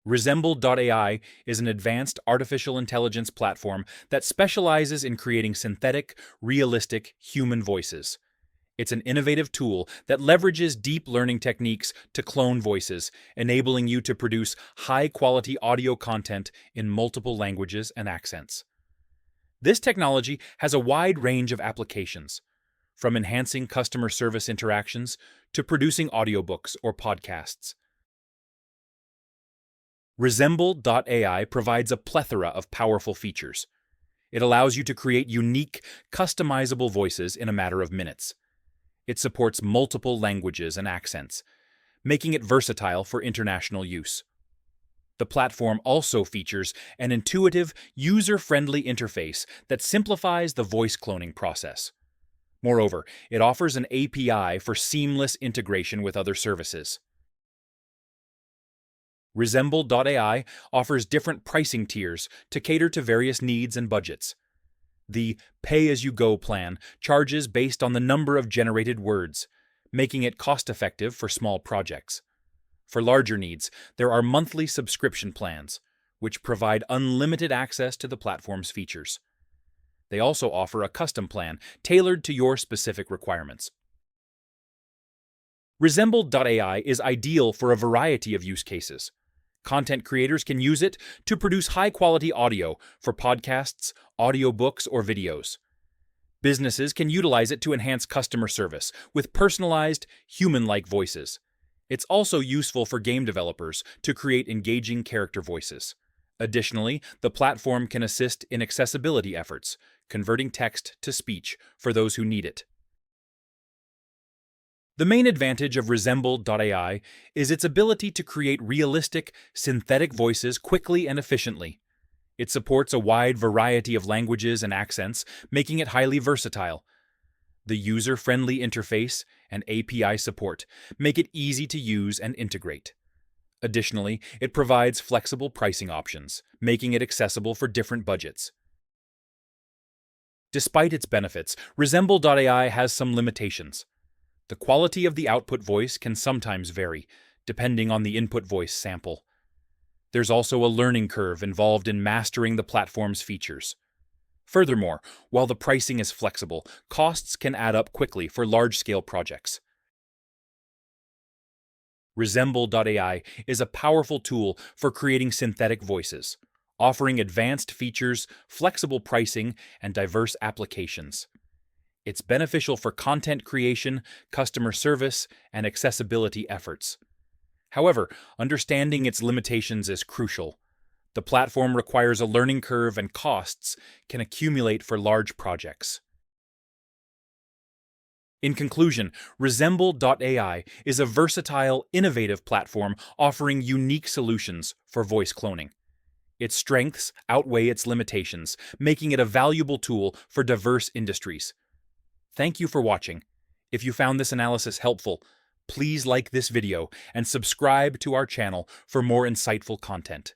Resemble.ai is an advanced artificial intelligence platform that specializes in creating synthetic, realistic human voices. It's an innovative tool that leverages deep learning techniques to clone voices, enabling you to produce high-quality audio content in multiple languages and accents. This technology has a wide range of applications, from enhancing customer service interactions to producing audiobooks or podcasts. Resemble.ai provides a plethora of powerful features. It allows you to create unique, customizable voices in a matter of minutes. It supports multiple languages and accents, making it versatile for international use. The platform also features an intuitive, user-friendly interface that simplifies the voice cloning process. Moreover, it offers an API for seamless integration with other services. Resemble.ai offers different pricing tiers to cater to various needs and budgets. The pay-as-you-go plan charges based on the number of generated words, making it cost-effective for small projects. For larger needs, there are monthly subscription plans, which provide unlimited access to the platform's features. They also offer a custom plan tailored to your specific requirements. Resemble.ai is ideal for a variety of use cases. Content creators can use it to produce high-quality audio for podcasts, audiobooks, or videos. Businesses can utilize it to enhance customer service with personalized, human-like voices. It's also useful for game developers to create engaging character voices. Additionally, the platform can assist in accessibility efforts, converting text to speech for those who need it. The main advantage of Resemble.ai is its ability to create realistic, synthetic voices quickly and efficiently. It supports a wide variety of languages and accents, making it highly versatile. The user-friendly interface and API support make it easy to use and integrate. Additionally, it provides flexible pricing options, making it accessible for different budgets. Despite its benefits, Resemble.ai has some limitations. The quality of the output voice can sometimes vary, depending on the input voice sample. There's also a learning curve involved in mastering the platform's features. Furthermore, while the pricing is flexible, costs can add up quickly for large-scale projects. Resemble.ai is a powerful tool for creating synthetic voices, offering advanced features, flexible pricing, and diverse applications. It's beneficial for content creation, customer service, and accessibility efforts. However, understanding its limitations is crucial. The platform requires a learning curve and costs can accumulate for large projects. In conclusion, Resemble.ai is a versatile, innovative platform offering unique solutions for voice cloning. Its strengths outweigh its limitations, making it a valuable tool for diverse industries. Thank you for watching. If you found this analysis helpful, please like this video and subscribe to our channel for more insightful content.